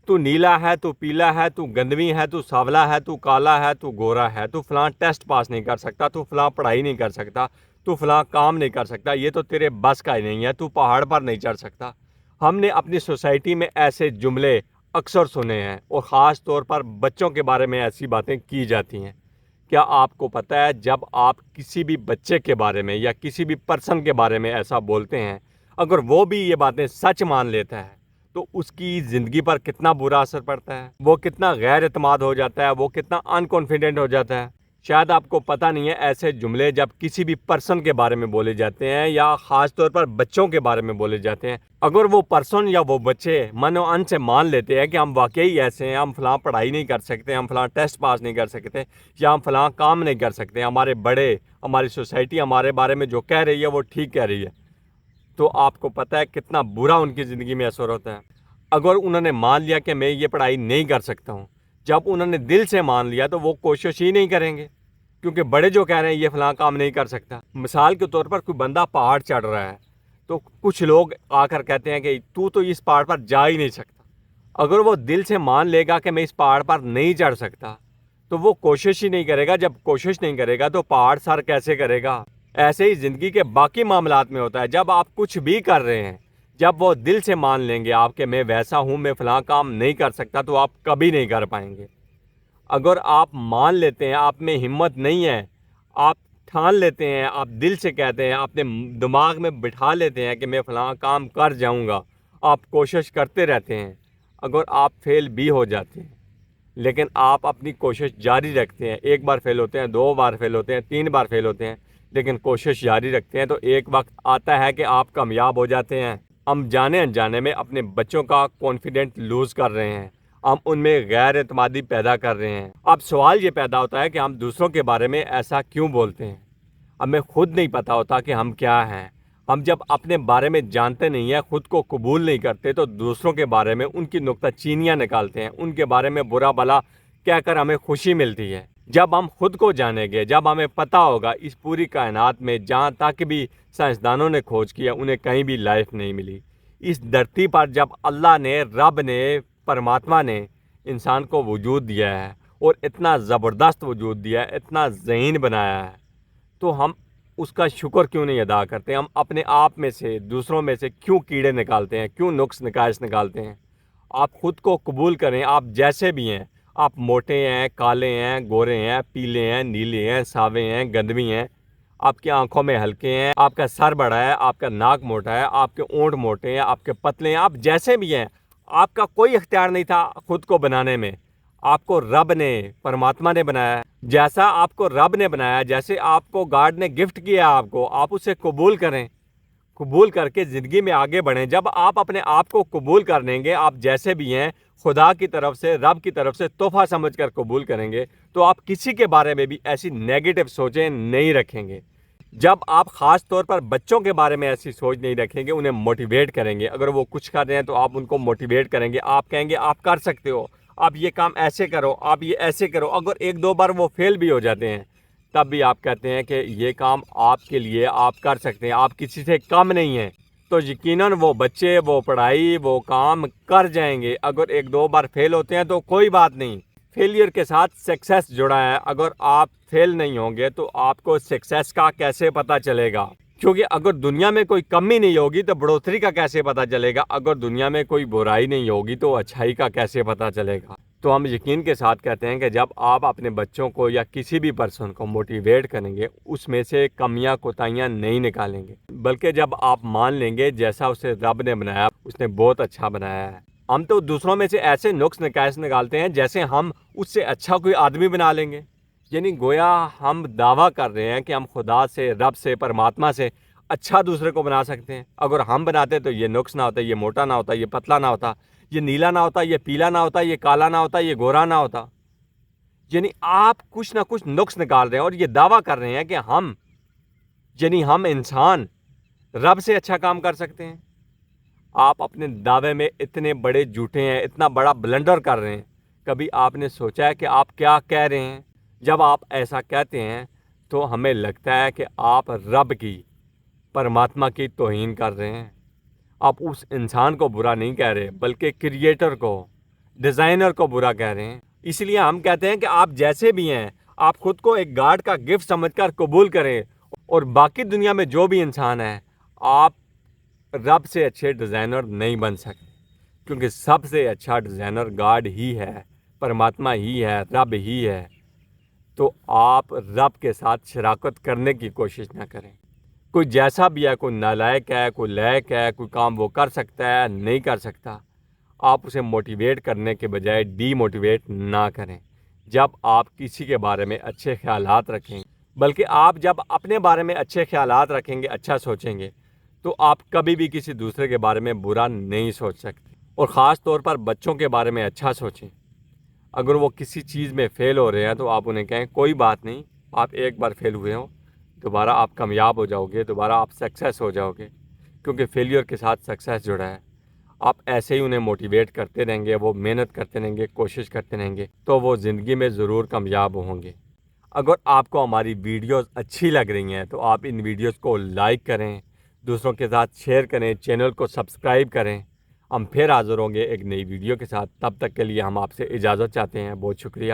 تو نیلا ہے، تو پیلا ہے، تو گندمی ہے، تو سانولا ہے، تو کالا ہے، تو گورا ہے، تو فلاں ٹیسٹ پاس نہیں کر سکتا، تو فلاں پڑھائی نہیں کر سکتا، تو فلاں کام نہیں کر سکتا، یہ تو تیرے بس کا ہی نہیں ہے، تو پہاڑ پر نہیں چڑھ سکتا۔ ہم نے اپنی سوسائٹی میں ایسے جملے اکثر سنے ہیں، اور خاص طور پر بچوں کے بارے میں ایسی باتیں کی جاتی ہیں۔ کیا آپ کو پتہ ہے جب آپ کسی بھی بچے کے بارے میں یا کسی بھی پرسن کے بارے میں ایسا بولتے ہیں، اگر وہ بھی یہ باتیں سچ مان لیتا ہے تو اس کی زندگی پر کتنا برا اثر پڑتا ہے، وہ کتنا غیر اعتماد ہو جاتا ہے، وہ کتنا ان کانفیڈنٹ ہو جاتا ہے۔ شاید آپ کو پتہ نہیں ہے، ایسے جملے جب کسی بھی پرسن کے بارے میں بولے جاتے ہیں یا خاص طور پر بچوں کے بارے میں بولے جاتے ہیں، اگر وہ پرسن یا وہ بچے من و ان سے مان لیتے ہیں کہ ہم واقعی ایسے ہیں، ہم فلاں پڑھائی نہیں کر سکتے، ہم فلاں ٹیسٹ پاس نہیں کر سکتے، یا ہم فلاں کام نہیں کر سکتے، ہمارے بڑے، ہماری سوسائٹی ہمارے بارے میں جو کہہ رہی ہے وہ ٹھیک کہہ رہی ہے، تو آپ کو پتہ ہے کتنا برا ان کی زندگی میں اثر ہوتا ہے۔ اگر انہوں نے مان لیا کہ میں یہ پڑھائی نہیں کر سکتا ہوں، جب انہوں نے دل سے مان لیا تو وہ کوشش ہی نہیں کریں گے، کیونکہ بڑے جو کہہ رہے ہیں یہ فلاں کام نہیں کر سکتا۔ مثال کے طور پر کوئی بندہ پہاڑ چڑھ رہا ہے تو کچھ لوگ آ کر کہتے ہیں کہ تو اس پہاڑ پر جا ہی نہیں سکتا۔ اگر وہ دل سے مان لے گا کہ میں اس پہاڑ پر نہیں چڑھ سکتا تو وہ کوشش ہی نہیں کرے گا، جب کوشش نہیں کرے گا تو پہاڑ سر کیسے کرے گا؟ ایسے ہی زندگی کے باقی معاملات میں ہوتا ہے، جب آپ کچھ بھی کر رہے ہیں، جب وہ دل سے مان لیں گے آپ کہ میں ویسا ہوں، میں فلاں کام نہیں کر سکتا، تو آپ کبھی نہیں کر پائیں گے۔ اگر آپ مان لیتے ہیں، آپ میں ہمت نہیں ہے، آپ ٹھان لیتے ہیں، آپ دل سے کہتے ہیں، اپنے دماغ میں بٹھا لیتے ہیں کہ میں فلاں کام کر جاؤں گا، آپ کوشش کرتے رہتے ہیں، اگر آپ فیل بھی ہو جاتے ہیں لیکن آپ اپنی کوشش جاری رکھتے ہیں، ایک بار فیل ہوتے ہیں، 2 بار فیل ہوتے ہیں، 3 بار فیل ہوتے ہیں، لیکن کوشش جاری رکھتے ہیں، تو ایک وقت آتا ہے کہ آپ کامیاب ہو جاتے ہیں۔ ہم جانے انجانے میں اپنے بچوں کا کانفیڈنٹ لوز کر رہے ہیں، ہم ان میں غیر اعتمادی پیدا کر رہے ہیں۔ اب سوال یہ پیدا ہوتا ہے کہ ہم دوسروں کے بارے میں ایسا کیوں بولتے ہیں؟ ہمیں خود نہیں پتہ ہوتا کہ ہم کیا ہیں۔ ہم جب اپنے بارے میں جانتے نہیں ہیں، خود کو قبول نہیں کرتے، تو دوسروں کے بارے میں ان کی نکتہ چینیاں نکالتے ہیں، ان کے بارے میں برا بھلا کہہ کر ہمیں خوشی ملتی ہے۔ جب ہم خود کو جانیں گے، جب ہمیں پتہ ہوگا اس پوری کائنات میں جہاں تک بھی سائنسدانوں نے کھوج کیا انہیں کہیں بھی لائف نہیں ملی، اس دھرتی پر جب اللہ نے، رب نے، پرماتما نے انسان کو وجود دیا ہے اور اتنا زبردست وجود دیا ہے، اتنا ذہین بنایا ہے، تو ہم اس کا شکر کیوں نہیں ادا کرتے؟ ہم اپنے آپ میں سے، دوسروں میں سے کیوں کیڑے نکالتے ہیں، کیوں نقص نقائص نکالتے ہیں؟ آپ خود کو قبول کریں، آپ جیسے بھی ہیں، آپ موٹے ہیں، کالے ہیں، گورے ہیں، پیلے ہیں، نیلے ہیں، ساوے ہیں، گندمی ہیں، آپ کی آنکھوں میں ہلکے ہیں، آپ کا سر بڑا ہے، آپ کا ناک موٹا ہے، آپ کے اونٹ موٹے ہیں، آپ کے پتلے ہیں، آپ جیسے بھی ہیں، آپ کا کوئی اختیار نہیں تھا خود کو بنانے میں، آپ کو رب نے، پرماتما نے بنایا ہے۔ جیسا آپ کو رب نے بنایا، جیسے آپ کو گاڈ نے گفٹ کیا آپ کو، آپ اسے قبول کریں، قبول کر کے زندگی میں آگے بڑھیں۔ جب آپ اپنے آپ کو قبول کر لیں گے، آپ جیسے بھی ہیں، خدا کی طرف سے، رب کی طرف سے تحفہ سمجھ کر قبول کریں گے، تو آپ کسی کے بارے میں بھی ایسی نیگیٹو سوچیں نہیں رکھیں گے۔ جب آپ خاص طور پر بچوں کے بارے میں ایسی سوچ نہیں رکھیں گے، انہیں موٹیویٹ کریں گے، اگر وہ کچھ کر رہے ہیں تو آپ ان کو موٹیویٹ کریں گے، آپ کہیں گے آپ کر سکتے ہو، آپ یہ کام ایسے کرو، آپ یہ ایسے کرو، اگر 1-2 بار وہ فیل بھی ہو جاتے ہیں تب بھی آپ کہتے ہیں کہ یہ کام آپ کے لیے آپ کر سکتے ہیں، آپ کسی سے کم نہیں ہیں، تو یقیناً وہ بچے، وہ پڑھائی، وہ کام کر جائیں گے۔ اگر 1-2 بار فیل ہوتے ہیں تو کوئی بات نہیں، فیلئر کے ساتھ سکسیس جڑا ہے، اگر آپ فیل نہیں ہوں گے تو آپ کو سکسیس کا کیسے پتہ چلے گا؟ کیونکہ اگر دنیا میں کوئی کمی نہیں ہوگی تو بڑھوتری کا کیسے پتہ چلے گا؟ اگر دنیا میں کوئی برائی نہیں ہوگی تو اچھائی کا کیسے پتہ چلے گا؟ تو ہم یقین کے ساتھ کہتے ہیں کہ جب آپ اپنے بچوں کو یا کسی بھی پرسن کو موٹیویٹ کریں گے، اس میں سے کمیاں کوتاہیاں نہیں نکالیں گے، بلکہ جب آپ مان لیں گے جیسا اسے رب نے بنایا اس نے بہت اچھا بنایا ہے۔ ہم تو دوسروں میں سے ایسے نقص نقائص نکالتے ہیں جیسے ہم اس سے اچھا کوئی آدمی بنا لیں گے، یعنی گویا ہم دعویٰ کر رہے ہیں کہ ہم خدا سے، رب سے، پرماتما سے اچھا دوسرے کو بنا سکتے ہیں۔ اگر ہم بناتے تو یہ نقص نہ ہوتا، یہ موٹا نہ ہوتا، یہ پتلا نہ ہوتا، یہ نیلا نہ ہوتا، یہ پیلا نہ ہوتا، یہ کالا نہ ہوتا، یہ گورا نہ ہوتا۔ یعنی آپ کچھ نہ کچھ نقص نکال رہے ہیں اور یہ دعویٰ کر رہے ہیں کہ ہم انسان رب سے اچھا کام کر سکتے ہیں۔ آپ اپنے دعوے میں اتنے بڑے جھوٹے ہیں، اتنا بڑا بلنڈر کر رہے ہیں، کبھی آپ نے سوچا ہے کہ آپ کیا کہہ رہے ہیں؟ جب آپ ایسا کہتے ہیں تو ہمیں لگتا ہے کہ آپ رب کی، پرماتما کی توہین کر رہے ہیں۔ آپ اس انسان کو برا نہیں کہہ رہے بلکہ کریٹر کو، ڈیزائنر کو برا کہہ رہے ہیں. اس لیے ہم کہتے ہیں کہ آپ جیسے بھی ہیں آپ خود کو ایک گاڈ کا گفٹ سمجھ کر قبول کریں, اور باقی دنیا میں جو بھی انسان ہے آپ رب سے اچھے ڈیزائنر نہیں بن سکتے, کیونکہ سب سے اچھا ڈیزائنر گاڈ ہی ہے, پرماتما ہی ہے, رب ہی ہے. تو آپ رب کے ساتھ شراکت کرنے کی کوشش نہ کریں. کوئی جیسا بھی ہے, کوئی نالائق ہے, کوئی لائق ہے, کوئی کام وہ کر سکتا ہے نہیں کر سکتا, آپ اسے موٹیویٹ کرنے کے بجائے ڈی موٹیویٹ نہ کریں. جب آپ کسی کے بارے میں اچھے خیالات رکھیں گے, بلکہ آپ جب اپنے بارے میں اچھے خیالات رکھیں گے, اچھا سوچیں گے, تو آپ کبھی بھی کسی دوسرے کے بارے میں برا نہیں سوچ سکتے. اور خاص طور پر بچوں کے بارے میں اچھا سوچیں. اگر وہ کسی چیز میں فیل ہو رہے ہیں تو آپ انہیں کہیں کوئی بات نہیں, آپ ایک بار فیل ہوئے ہو, دوبارہ آپ کامیاب ہو جاؤ گے, دوبارہ آپ سکسیس ہو جاؤ گے, کیونکہ فیلیئر کے ساتھ سکسیس جڑا ہے. آپ ایسے ہی انہیں موٹیویٹ کرتے رہیں گے, وہ محنت کرتے رہیں گے, کوشش کرتے رہیں گے, تو وہ زندگی میں ضرور کامیاب ہوں گے. اگر آپ کو ہماری ویڈیوز اچھی لگ رہی ہیں تو آپ ان ویڈیوز کو لائک کریں, دوسروں کے ساتھ شیئر کریں, چینل کو سبسکرائب کریں. ہم پھر حاضر ہوں گے ایک نئی ویڈیو کے ساتھ. تب تک کے لیے ہم آپ سے اجازت چاہتے ہیں. بہت شکریہ.